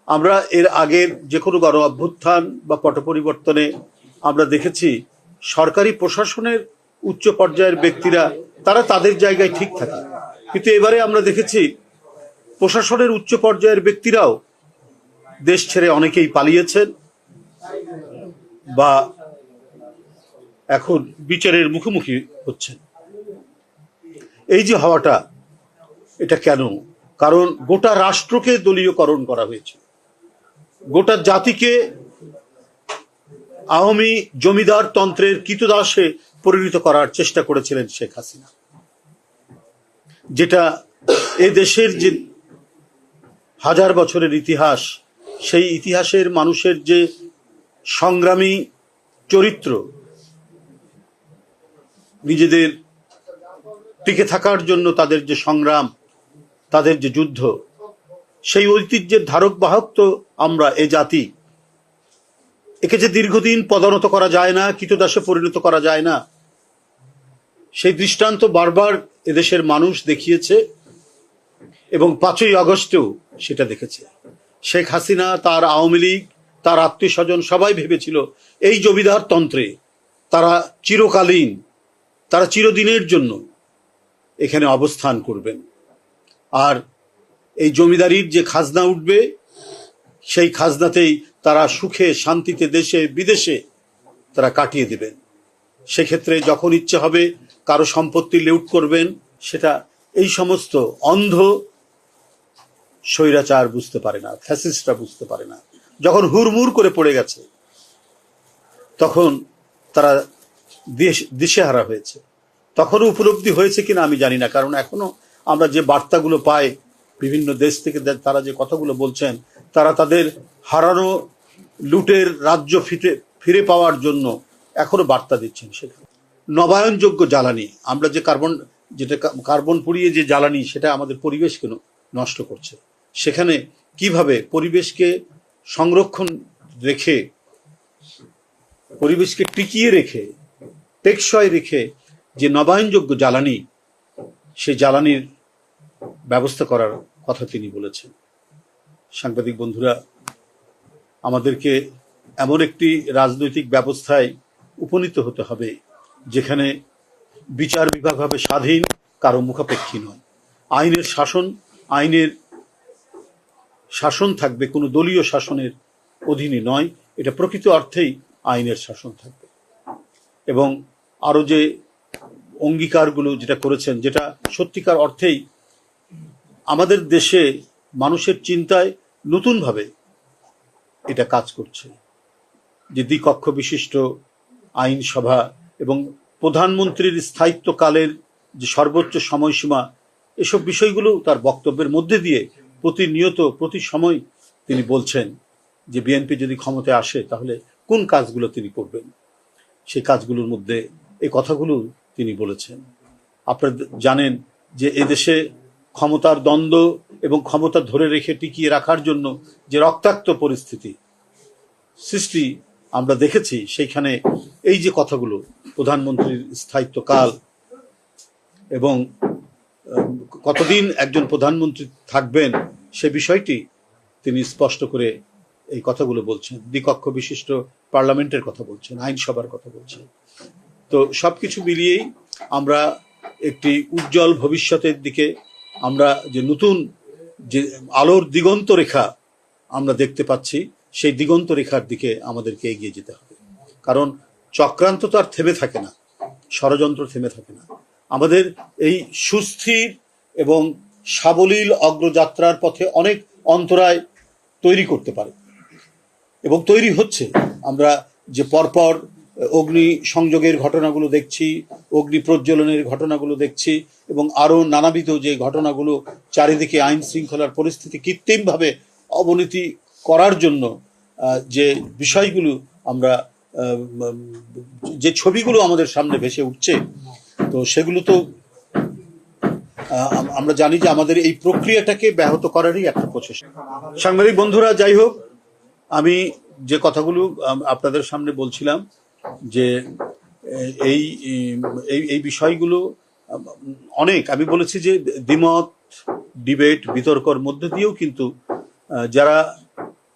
আমরা এর আগের যে কোনো গণ অভ্যুত্থান বা পট পরিবর্তনে আমরা দেখেছি সরকারি প্রশাসনের উচ্চ পর্যায়ের ব্যক্তিরা তারা তাদের জায়গায় ঠিক থাকে, কিন্তু এবারে আমরা দেখেছি প্রশাসনের উচ্চ পর্যায়ের ব্যক্তিরাও দেশ ছেড়ে অনেকেই পালিয়েছেন বা এখন বিচারের মুখোমুখি হচ্ছেন। এই যে হওয়াটা, এটা কেন? কারণ গোটা রাষ্ট্রকে দলীয়করণ করা হয়েছে, গোটা জাতিকে আওয়ামী জমিদার তন্ত্রের কৃতদাসে পরিণত করার চেষ্টা করেছিলেন শেখ হাসিনা, যেটা এ দেশের যে হাজার বছরের ইতিহাস, সেই ইতিহাসের মানুষের যে সংগ্রামী চরিত্র, নিজেদের টিকে থাকার জন্য তাদের যে সংগ্রাম, তাদের যে যুদ্ধ, সেই ঐতিহ্যের ধারক বাহক তো আমরা এ জাতি। একে যে দীর্ঘদিন পদানত করা যায় না, কৃতদাসে পরিণত করা যায় না, সেই দৃষ্টান্ত বারবার এদেশের মানুষ দেখিয়েছে এবং 5ই আগস্টেও সেটা দেখেছে। শেখ হাসিনা, তার আওয়ামী লীগ, তার আত্মীয় স্বজন সবাই ভেবেছিল এই জমিদার তন্ত্রে তারা চিরকালীন, তারা চিরদিনের জন্য এখানে অবস্থান করবেন, আর এই জমিদারির যে খাজনা উঠবে সেই খাজনাতেই তারা সুখে শান্তিতে দেশে বিদেশে তারা কাটিয়ে দেবেন। সেক্ষেত্রে যখন ইচ্ছে হবে কারো সম্পত্তি লুট করবেন, সেটা এই সমস্ত অন্ধ স্বৈরাচার বুঝতে পারে না, ফ্যাসিস্টরা বুঝতে পারে না। যখন হুড়মুড় করে পড়ে গেছে তখন তারা দিশেহারা হয়েছে। তখনও উপলব্ধি হয়েছে কিনা আমি জানি না, কারণ এখনো আমরা যে বার্তাগুলো পাই বিভিন্ন দেশ থেকে, তারা যে কথাগুলো বলছেন, তারা তাদের হারানো লুটের রাজ্য ফিরে পাওয়ার জন্য এখনো বার্তা দিচ্ছেন। সেখানে নবায়নযোগ্য জ্বালানি, আমরা যে কার্বন পুড়িয়ে যে জ্বালানি, সেটা আমাদের পরিবেশকে নষ্ট করছে। সেখানে কিভাবে পরিবেশকে সংরক্ষণ রেখে, পরিবেশকে টিকিয়ে রেখে, টেকসই রেখে যে নবায়নযোগ্য জ্বালানি, সেই জ্বালানির ব্যবস্থা করার কথা তিনি বলেছেন। সাংবাদিক বন্ধুরা, আমাদেরকে এমন একটি রাজনৈতিক ব্যবস্থায় উপনীত হতে হবে যেখানে বিচার বিভাগ হবে স্বাধীন, কারো মুখাপেক্ষী নয়। আইনের শাসন থাকবে কোনো দলীয় শাসনের অধীনে নয়, এটা প্রকৃত অর্থেই আইনের শাসন থাকবে। এবং আরো যে অঙ্গীকারগুলো যেটা করেছেন, যেটা সত্যিকার অর্থেই আমাদের দেশে মানুষের চিন্তায় নতুনভাবে এটা কাজ করছে, যে দ্বিকক্ষ বিশিষ্ট আইনসভা এবং প্রধানমন্ত্রীর স্থায়িত্বকালের যে সর্বোচ্চ সময়সীমা, এসব বিষয়গুলো তার বক্তব্যের মধ্যে দিয়ে প্রতিনিয়ত প্রতি সময় তিনি বলছেন যে বিএনপি যদি ক্ষমতায় আসে তাহলে কোন কাজগুলো তিনি করবেন। সেই কাজগুলোর মধ্যে এই কথাগুলো তিনি বলেছেন। আপনারা জানেন যে এদেশে ক্ষমতার দ্বন্দ্ব এবং ক্ষমতা ধরে রেখে টিকিয়ে রাখার জন্য যে রক্তাক্ত পরিস্থিতি সৃষ্টি আমরা দেখেছি, সেইখানে এই যে কথাগুলো, প্রধানমন্ত্রীর স্থায়িত্বকাল এবং কতদিন একজন প্রধানমন্ত্রী থাকবেন, সে বিষয়টি তিনি স্পষ্ট করে এই কথাগুলো বলছেন। দ্বিকক্ষ বিশিষ্ট পার্লামেন্টের কথা বলছেন, আইনসভার কথা বলছেন। তো সবকিছু মিলিয়েই আমরা একটি উজ্জ্বল ভবিষ্যতের দিকে, আমরা যে নতুন যে আলোর দিগন্ত রেখা আমরা দেখতে পাচ্ছি, সেই দিগন্ত রেখার দিকে আমাদেরকে এগিয়ে যেতে হবে। কারণ চক্রান্ত তো আর থেমে থাকে না, ষড়যন্ত্র থেমে থাকে না। আমাদের এই সুস্থির এবং সাবলীল অগ্রযাত্রার পথে অনেক অন্তরায় তৈরি করতে পারে এবং তৈরি হচ্ছে। আমরা যে পরপর অগ্নি সংযোগের ঘটনাগুলো দেখছি, অগ্নি প্রজ্বলনের ঘটনাগুলো দেখছি, এবং আরো নানাবিধ যে ঘটনাগুলো, চারিদিকে আইন শৃঙ্খলার পরিস্থিতি কৃত্রিমভাবে অবনতি করার জন্য যে বিষয়গুলো আমরা, যে ছবিগুলো আমাদের সামনে ভেসে উঠছে, তো সেগুলো তো আমরা জানি যে আমাদের এই প্রক্রিয়াটাকে ব্যাহত করারই একটা প্রচেষ্টা। সাংবাদিক বন্ধুরা, যাই হোক, আমি যে কথাগুলো আপনাদের সামনে বলছিলাম, যে এই এই বিষয়গুলো অনেক, আমি বলেছি যে দ্বিমত, ডিবেট, বিতর্কর মধ্যে দিয়েও কিন্তু যারা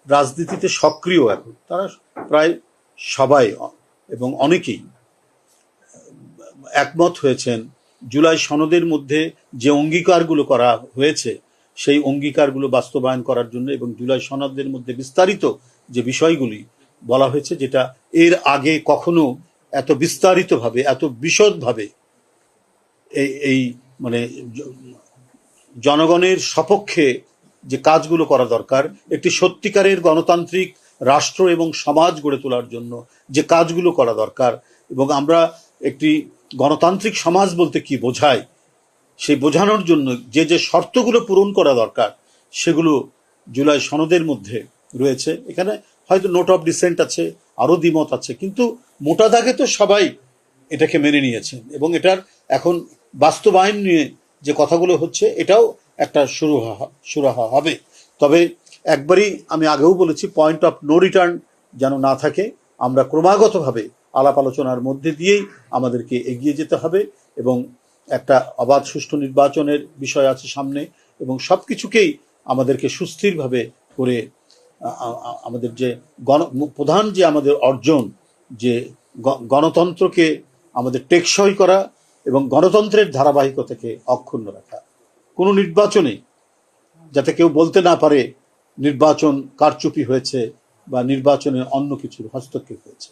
রাজনীতিতে সক্রিয় এখন, তারা প্রায় সবাই এবং অনেকেই একমত হয়েছেন জুলাই সনদের মধ্যে যে অঙ্গীকারগুলো করা হয়েছে সেই অঙ্গীকারগুলো বাস্তবায়ন করার জন্য, এবং জুলাই সনদের মধ্যে বিস্তারিত যে বিষয়গুলি বলা হয়েছে, যেটা এর আগে কখনো এত বিস্তারিতভাবে, এত বিশদভাবে এই মানে জনগণের সপক্ষে যে কাজগুলো করা দরকার, একটি সত্যিকারের গণতান্ত্রিক রাষ্ট্র এবং সমাজ গড়ে তোলার জন্য যে কাজগুলো করা দরকার, এবং আমরা একটি গণতান্ত্রিক সমাজ বলতে কি বোঝায় সেই বোঝানোর জন্য যে যে শর্তগুলো পূরণ করা দরকার সেগুলো জুলাই সনদের মধ্যে রয়েছে। এখানে হয়তো নোট অফ ডিসেন্ট আছে, আরও দ্বিমত আছে, কিন্তু মোটা দাগে তো সবাই এটাকে মেনে নিয়েছেন, এবং এটার এখন বাস্তবায়ন নিয়ে যে কথাগুলো হচ্ছে এটাও একটা সুরাহা হবে। তবে একবারই আমি আগেও বলেছি, পয়েন্ট অফ নো রিটার্ন যেন না থাকে। আমরা ক্রমাগতভাবে আলাপ আলোচনার মধ্যে দিয়েই আমাদেরকে এগিয়ে যেতে হবে, এবং একটা অবাধ সুষ্ঠু নির্বাচনের বিষয় আছে সামনে, এবং সব কিছুকেই আমাদেরকে সুস্থিরভাবে করে আমাদের যে প্রধান যে আমাদের অর্জন, যে গণতন্ত্রকে আমাদের টেকসই করা এবং গণতন্ত্রের ধারাবাহিকতাকে অক্ষুণ্ণ রাখা। কোনো নির্বাচনে যাতে কেউ বলতে না পারে নির্বাচন কারচুপি হয়েছে বা নির্বাচনে অন্য কিছুর হস্তক্ষেপ হয়েছে।